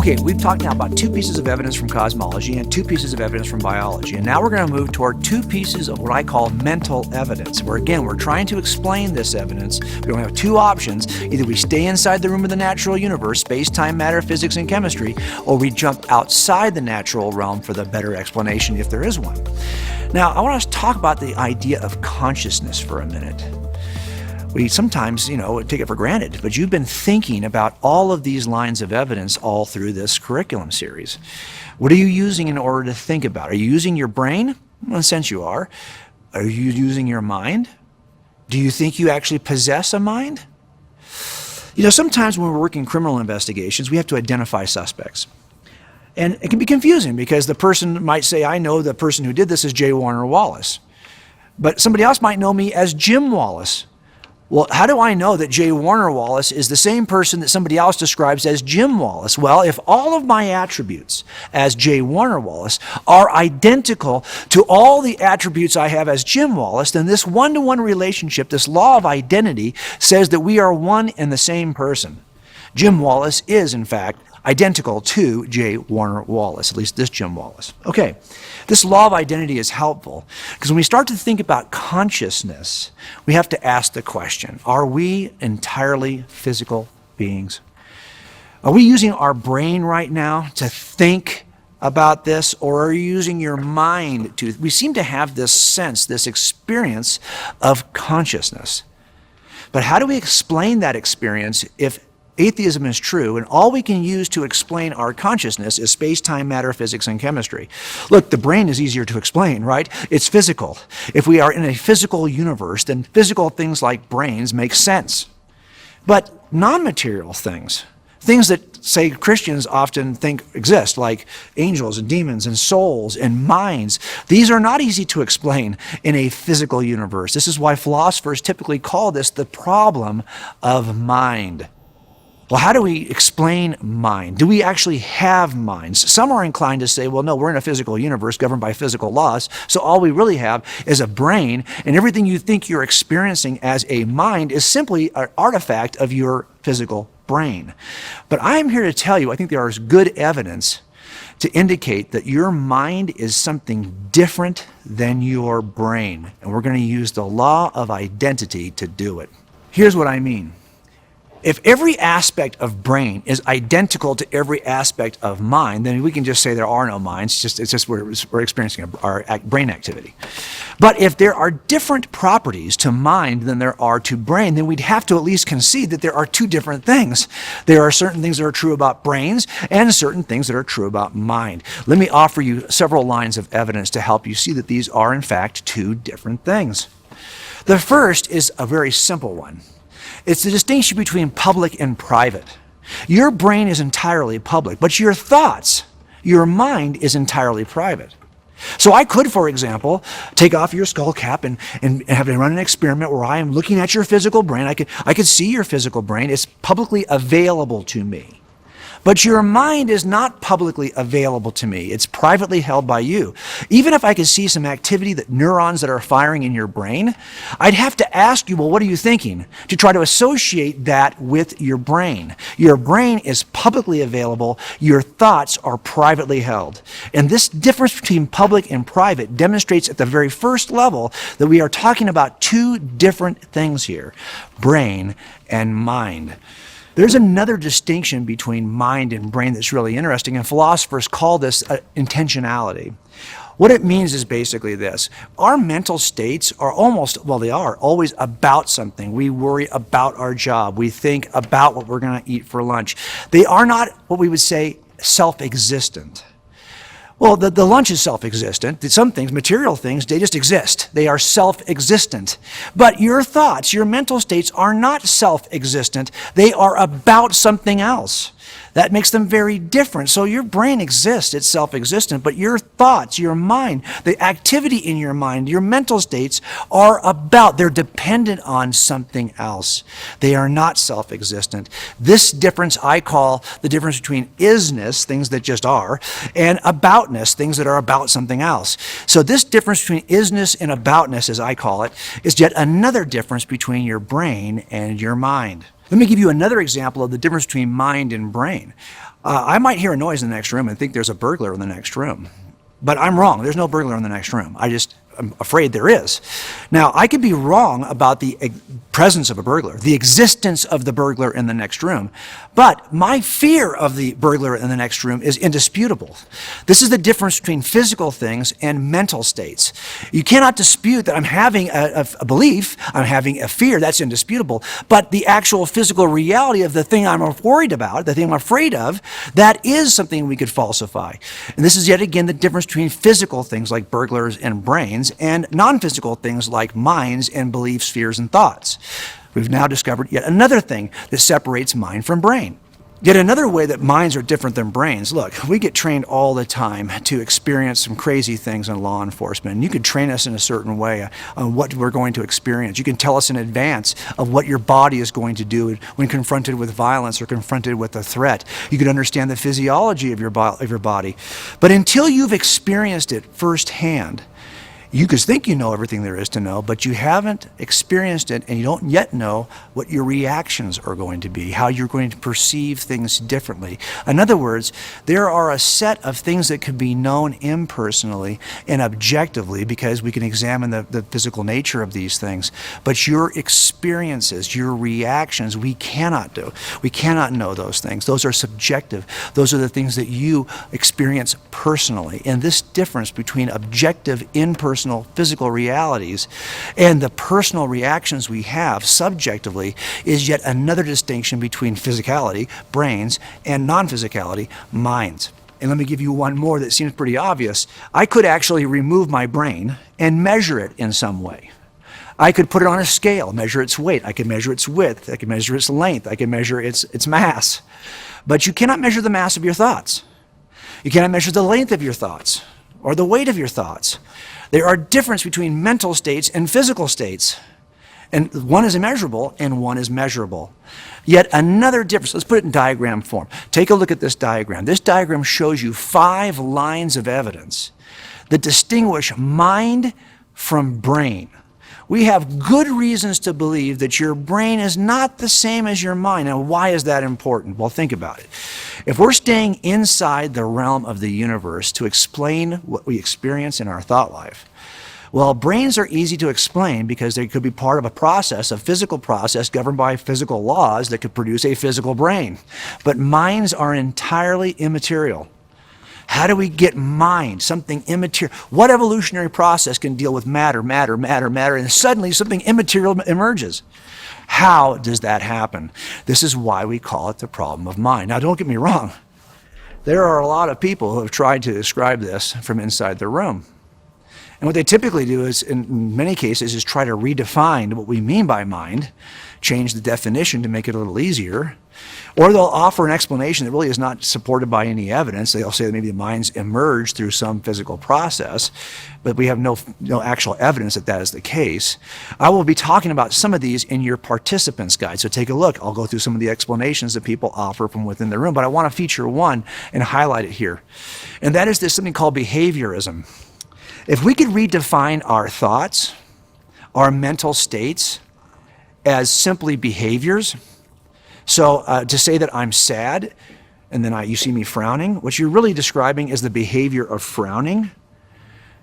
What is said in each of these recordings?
Okay, we've talked now about two pieces of evidence from cosmology and two pieces of evidence from biology. And now we're going to move toward two pieces of what I call mental evidence, where again, we're trying to explain this evidence. We don't have two options. Either we stay inside the room of the natural universe, space, time, matter, physics, and chemistry, or we jump outside the natural realm for the better explanation if there is one. Now, I want to talk about the idea of consciousness for a minute. We sometimes, take it for granted, but you've been thinking about all of these lines of evidence all through this curriculum series. What are you using in order to think about? Are you using your brain? Well, in a sense you are. Are you using your mind? Do you think you actually possess a mind? Sometimes when we're working criminal investigations, we have to identify suspects. And it can be confusing because the person might say, I know the person who did this is J. Warner Wallace. But somebody else might know me as Jim Wallace. Well, how do I know that J. Warner Wallace is the same person that somebody else describes as Jim Wallace? Well, if all of my attributes as J. Warner Wallace are identical to all the attributes I have as Jim Wallace, then this one-to-one relationship, this law of identity, says that we are one and the same person. Jim Wallace is, in fact, identical to J. Warner Wallace, at least this Jim Wallace. Okay, this law of identity is helpful because when we start to think about consciousness, we have to ask the question, are we entirely physical beings? Are we using our brain right now to think about this, or are you using your mind to? We seem to have this sense, this experience of consciousness. But how do we explain that experience if atheism is true, and all we can use to explain our consciousness is space, time, matter, physics, and chemistry? Look, the brain is easier to explain, right? It's physical. If we are in a physical universe, then physical things like brains make sense. But non-material things that, say, Christians often think exist, like angels and demons and souls and minds, these are not easy to explain in a physical universe. This is why philosophers typically call this the problem of mind. Well, how do we explain mind? Do we actually have minds? Some are inclined to say, well, no, we're in a physical universe governed by physical laws, so all we really have is a brain, and everything you think you're experiencing as a mind is simply an artifact of your physical brain. But I'm here to tell you, I think there is good evidence to indicate that your mind is something different than your brain, and we're going to use the law of identity to do it. Here's what I mean. If every aspect of brain is identical to every aspect of mind, then we can just say there are no minds. It's just we're experiencing our brain activity. But if there are different properties to mind than there are to brain, then we'd have to at least concede that there are two different things. There are certain things that are true about brains and certain things that are true about mind. Let me offer you several lines of evidence to help you see that these are, in fact, two different things. The first is a very simple one. It's the distinction between public and private. Your brain is entirely public, but your thoughts, your mind is entirely private. So I could, for example, take off your skull cap and have to run an experiment where I am looking at your physical brain. I could see your physical brain. It's publicly available to me. But your mind is not publicly available to me. It's privately held by you. Even if I could see some activity, that neurons that are firing in your brain, I'd have to ask you, well, what are you thinking? To try to associate that with your brain. Your brain is publicly available. Your thoughts are privately held. And this difference between public and private demonstrates at the very first level that we are talking about two different things here, brain and mind. There's another distinction between mind and brain that's really interesting, and philosophers call this intentionality. What it means is basically this. Our mental states are always about something. We worry about our job. We think about what we're going to eat for lunch. They are not what we would say self-existent. Well, the lunch is self-existent. Some things, material things, they just exist. They are self-existent. But your thoughts, your mental states are not self-existent. They are about something else. That makes them very different. So your brain exists, it's self-existent, but your thoughts, your mind, the activity in your mind, your mental states they're dependent on something else. They are not self-existent. This difference I call the difference between isness, things that just are, and aboutness, things that are about something else. So this difference between isness and aboutness, as I call it, is yet another difference between your brain and your mind. Let me give you another example of the difference between mind and brain. I might hear a noise in the next room and think there's a burglar in the next room. But I'm wrong. There's no burglar in the next room. I'm afraid there is. Now, I could be wrong about the presence of a burglar, the existence of the burglar in the next room, but my fear of the burglar in the next room is indisputable. This is the difference between physical things and mental states. You cannot dispute that I'm having a belief, I'm having a fear, that's indisputable, but the actual physical reality of the thing I'm worried about, the thing I'm afraid of, that is something we could falsify. And this is yet again the difference between physical things like burglars and brains and non-physical things like minds and beliefs, fears, and thoughts. We've now discovered yet another thing that separates mind from brain. Yet another way that minds are different than brains. Look, we get trained all the time to experience some crazy things in law enforcement. And you can train us in a certain way on what we're going to experience. You can tell us in advance of what your body is going to do when confronted with violence or confronted with a threat. You can understand the physiology of your body. But until you've experienced it firsthand, you could think you know everything there is to know, but you haven't experienced it and you don't yet know what your reactions are going to be, how you're going to perceive things differently. In other words, there are a set of things that can be known impersonally and objectively because we can examine the physical nature of these things. But your experiences, your reactions, we cannot do. We cannot know those things. Those are subjective. Those are the things that you experience personally. And this difference between objective, impersonal, physical realities and the personal reactions we have subjectively is yet another distinction between physicality, brains, and non-physicality, minds. And let me give you one more that seems pretty obvious. I could actually remove my brain and measure it in some way. I could put it on a scale, measure its weight. I could measure its width. I could measure its length. I could measure its mass. But you cannot measure the mass of your thoughts. You cannot measure the length of your thoughts or the weight of your thoughts. There are differences between mental states and physical states. And one is immeasurable and one is measurable. Yet another difference, let's put it in diagram form. Take a look at this diagram. This diagram shows you 5 lines of evidence that distinguish mind from brain. We have good reasons to believe that your brain is not the same as your mind. Now, why is that important? Well, think about it. If we're staying inside the realm of the universe to explain what we experience in our thought life, well, brains are easy to explain because they could be part of a process, a physical process governed by physical laws that could produce a physical brain. But minds are entirely immaterial. How do we get mind, something immaterial? What evolutionary process can deal with matter, and suddenly something immaterial emerges? How does that happen? This is why we call it the problem of mind. Now, don't get me wrong. There are a lot of people who have tried to describe this from inside the room. And what they typically do is, in many cases, is try to redefine what we mean by mind, change the definition to make it a little easier, or they'll offer an explanation that really is not supported by any evidence. They'll say that maybe the minds emerge through some physical process, but we have no actual evidence that that is the case. I will be talking about some of these in your participants guide, so take a look. I'll go through some of the explanations that people offer from within the room, but I want to feature one and highlight it here. And that is this something called behaviorism. If we could redefine our thoughts, our mental states, as simply behaviors, so to say that I'm sad, and then you see me frowning, what you're really describing is the behavior of frowning.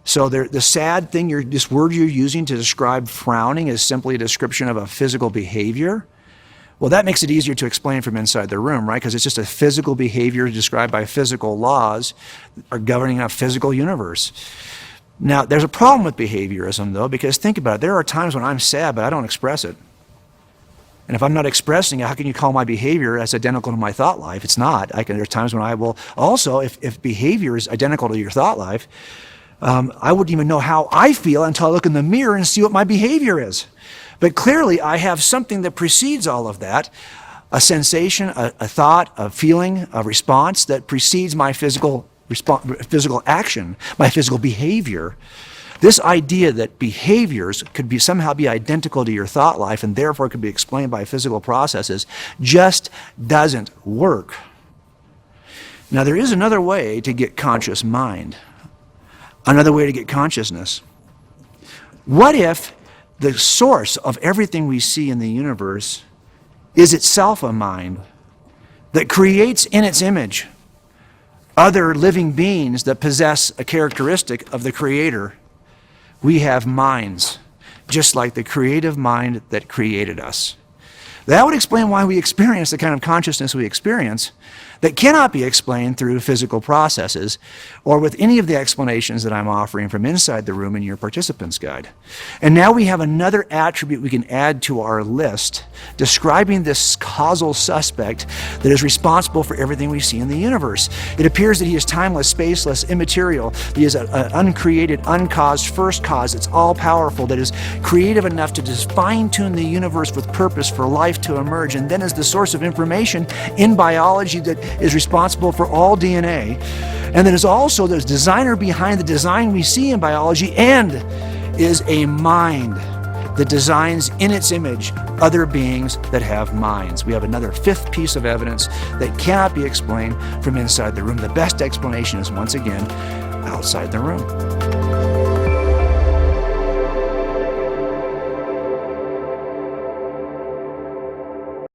So the sad thing, this word you're using to describe frowning is simply a description of a physical behavior. Well, that makes it easier to explain from inside the room, right? Because it's just a physical behavior described by physical laws are governing a physical universe. Now, there's a problem with behaviorism, though, because think about it. There are times when I'm sad, but I don't express it. And if I'm not expressing it, how can you call my behavior as identical to my thought life? It's not. There's times when I will also, if behavior is identical to your thought life, I wouldn't even know how I feel until I look in the mirror and see what my behavior is. But clearly, I have something that precedes all of that, a sensation, a thought, a feeling, a response that precedes my physical action, my physical behavior. This idea that behaviors could somehow be identical to your thought life and therefore could be explained by physical processes just doesn't work. Now, there is another way to get conscious mind, another way to get consciousness. What if the source of everything we see in the universe is itself a mind? that creates in its image other living beings that possess a characteristic of the Creator, we have minds, just like the creative mind that created us. That would explain why we experience the kind of consciousness we experience that cannot be explained through physical processes or with any of the explanations that I'm offering from inside the room in your participants guide. And now we have another attribute we can add to our list describing this causal suspect that is responsible for everything we see in the universe. It appears that he is timeless, spaceless, immaterial. He is an uncreated, uncaused first cause that's all-powerful, that is creative enough to just fine-tune the universe with purpose for life to emerge, and then is the source of information in biology that is responsible for all DNA, and that is also the designer behind the design we see in biology, and is a mind that designs in its image other beings that have minds. We have another fifth piece of evidence that cannot be explained from inside the room. The best explanation is, once again, outside the room.